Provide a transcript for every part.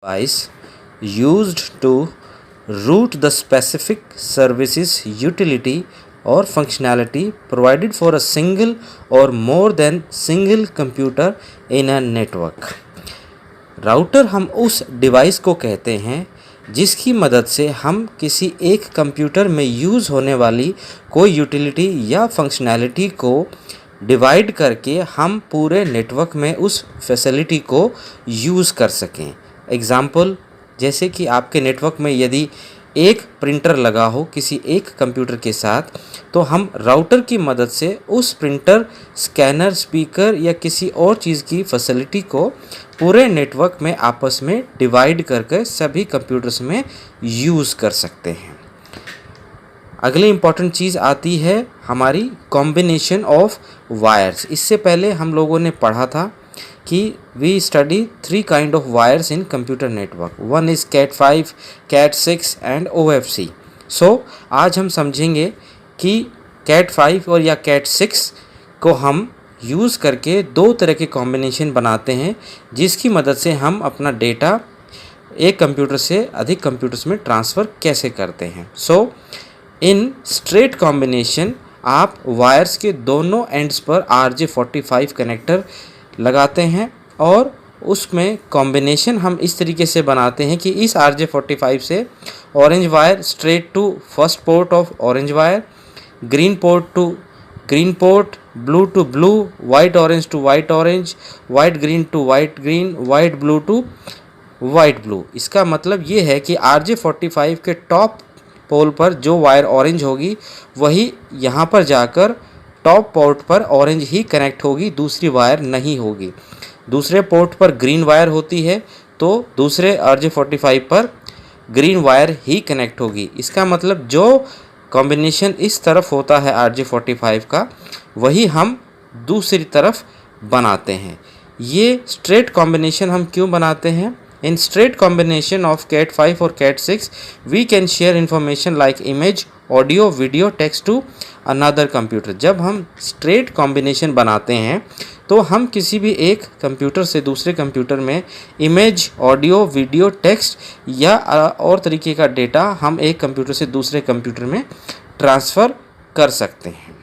device used to route the specific services, utility or functionality provided for a single or more than single computer in a network. Router हम उस device को कहते हैं जिसकी मदद से हम किसी एक कंप्यूटर में यूज़ होने वाली कोई यूटिलिटी या फंक्शनैलिटी को डिवाइड करके हम पूरे नेटवर्क में उस फैसिलिटी को यूज़ कर सकें। एग्ज़ाम्पल, जैसे कि आपके नेटवर्क में यदि एक प्रिंटर लगा हो किसी एक कंप्यूटर के साथ, तो हम राउटर की मदद से उस प्रिंटर, स्कैनर, स्पीकर या किसी और चीज़ की फैसिलिटी को पूरे नेटवर्क में आपस में डिवाइड करके सभी कंप्यूटर्स में यूज़ कर सकते हैं। अगली इम्पॉर्टेंट चीज़ आती है हमारी कॉम्बिनेशन ऑफ वायर्स। इससे पहले हम लोगों ने पढ़ा था कि we study 3 kind of wires in computer network. One is CAT5, CAT6 and OFC। So आज हम समझेंगे कि CAT5 और या CAT6 को हम यूज़ करके 2 तरह के कॉम्बिनेशन बनाते हैं जिसकी मदद से हम अपना डेटा एक कंप्यूटर से अधिक कंप्यूटर्स में ट्रांसफ़र कैसे करते हैं। सो इन स्ट्रेट कॉम्बिनेशन आप वायर्स के दोनों एंड्स पर RJ45 कनेक्टर लगाते हैं और उसमें कॉम्बिनेशन हम इस तरीके से बनाते हैं कि इस RJ45 से orange wire straight to first port of orange wire, green port to green port, blue to blue, white orange to white orange, white green to white green, white blue to white blue. इसका मतलब ये है कि RJ45 के top पोल पर जो wire orange होगी वही यहाँ पर जाकर टॉप पोर्ट पर ऑरेंज ही कनेक्ट होगी, दूसरी वायर नहीं होगी। दूसरे पोर्ट पर ग्रीन वायर होती है तो दूसरे RJ45 पर ग्रीन वायर ही कनेक्ट होगी। इसका मतलब जो कॉम्बिनेशन इस तरफ होता है RJ45 का वही हम दूसरी तरफ बनाते हैं। ये स्ट्रेट कॉम्बिनेशन हम क्यों बनाते हैं? In straight combination of CAT5 or CAT6, we can share information like image, audio, video, text to another computer. जब हम straight combination बनाते हैं तो हम किसी भी एक कंप्यूटर से दूसरे कंप्यूटर में इमेज, ऑडियो, वीडियो, टेक्स्ट या और तरीके का डेटा हम एक कंप्यूटर से दूसरे कंप्यूटर में ट्रांसफ़र कर सकते हैं।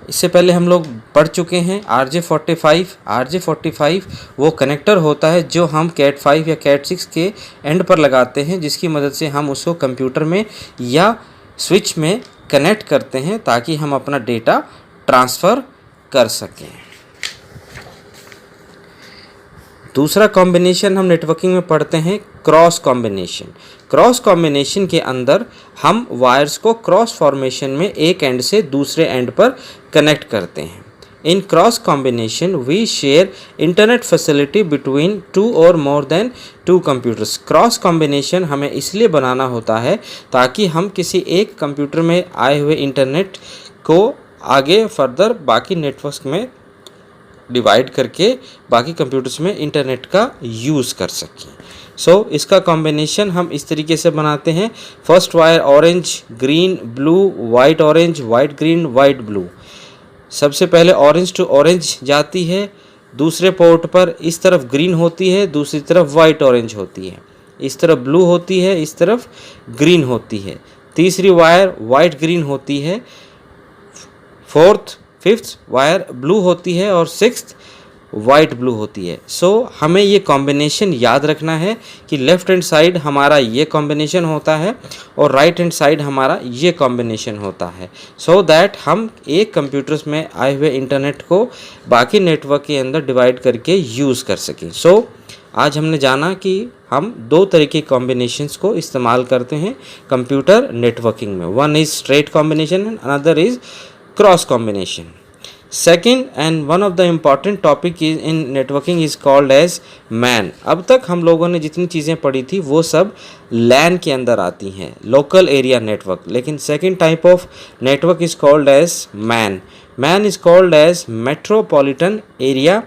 इससे पहले हम लोग पढ़ चुके हैं RJ45 वो कनेक्टर होता है जो हम CAT5 या CAT6 के एंड पर लगाते हैं जिसकी मदद से हम उसको कंप्यूटर में या स्विच में कनेक्ट करते हैं ताकि हम अपना डेटा ट्रांसफ़र कर सकें। दूसरा कॉम्बिनेशन हम नेटवर्किंग में पढ़ते हैं क्रॉस कॉम्बिनेशन। क्रॉस कॉम्बिनेशन के अंदर हम वायर्स को क्रॉस फॉर्मेशन में एक एंड से दूसरे एंड पर कनेक्ट करते हैं। In cross combination we share internet facility between 2 और more than 2 computers. Cross combination हमें इसलिए बनाना होता है ताकि हम किसी एक कंप्यूटर में आए हुए इंटरनेट को आगे फर्दर बाकी नेटवर्क्स में डिवाइड करके बाकी कंप्यूटर्स में इंटरनेट का यूज़ कर सकें। सो इसका कॉम्बिनेशन हम इस तरीके से बनाते हैं। First wire orange, green, blue, white orange, white green, white blue. सबसे पहले ऑरेंज टू ऑरेंज जाती है, दूसरे पोर्ट पर इस तरफ ग्रीन होती है, दूसरी तरफ वाइट ऑरेंज होती है, इस तरफ ब्लू होती है, इस तरफ ग्रीन होती है। तीसरी वायर वाइट ग्रीन होती है, फिफ्थ वायर ब्लू होती है और सिक्स्थ वाइट ब्लू होती है। सो हमें ये कॉम्बिनेशन याद रखना है कि लेफ़्ट हैंड साइड हमारा ये कॉम्बिनेशन होता है और राइट हैंड साइड हमारा ये कॉम्बिनेशन होता है, सो दैट हम एक कंप्यूटर्स में आए हुए इंटरनेट को बाकी नेटवर्क के अंदर डिवाइड करके यूज़ कर सकें। सो आज हमने जाना कि हम 2 तरह के कॉम्बिनेशंस को इस्तेमाल करते हैं कंप्यूटर नेटवर्किंग में। One is straight combination and another is cross combination. Second and one of the important topic is in networking is called as MAN. अब तक हम लोगों ने जितनी चीज़ें पढ़ी थी वो सब लैन के अंदर आती हैं, लोकल एरिया नेटवर्क। लेकिन second type of network is called as MAN. MAN is called as metropolitan area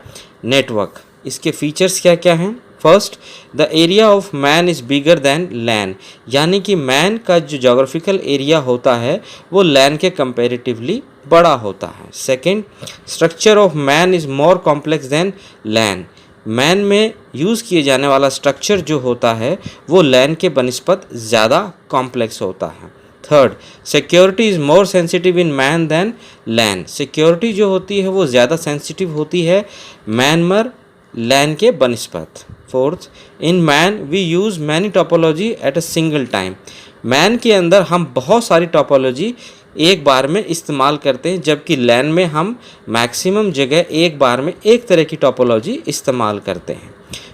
network. इसके फीचर्स क्या क्या हैं? First, the area of MAN is bigger than LAN, यानी कि मैन का जो जोग्राफिकल एरिया होता है वो लैन के कंपेरेटिवली बड़ा होता है। Second, structure of MAN is more complex than LAN, MAN में यूज़ किए जाने वाला स्ट्रक्चर जो होता है वो लैन के बनिस्पत ज़्यादा कॉम्प्लेक्स होता है। Third, security is more sensitive in MAN than LAN. Security जो होती है वो ज़्यादा सेंसिटिव होती है मैन मर लैन के बनिस्पत। Fourth, in MAN we use many topology at a single time. MAN के अंदर हम बहुत सारी टोपोलॉजी एक बार में इस्तेमाल करते हैं, जबकि लैन में हम मैक्सिमम जगह एक बार में एक तरह की टोपोलॉजी इस्तेमाल करते हैं।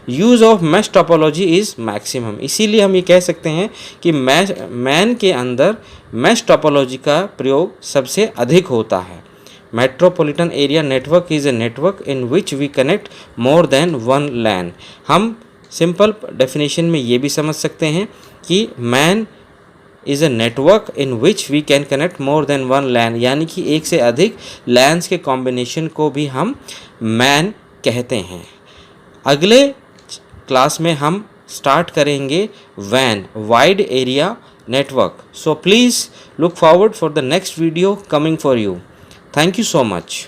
Use of mesh topology is maximum. इसीलिए हम ये कह सकते हैं कि मैन के अंदर मैश टोपोलॉजी का प्रयोग सबसे अधिक होता है। Metropolitan area network is a network in which we connect more than one LAN. हम सिंपल डेफिनेशन में ये भी समझ सकते हैं कि MAN is a network in which we can connect more than one LAN, यानी कि एक से अधिक लैन्स के कॉम्बिनेशन को भी हम मैन कहते हैं। अगले क्लास में हम स्टार्ट करेंगे वैन, wide area network. So please look forward for the next video coming for you. Thank you so much.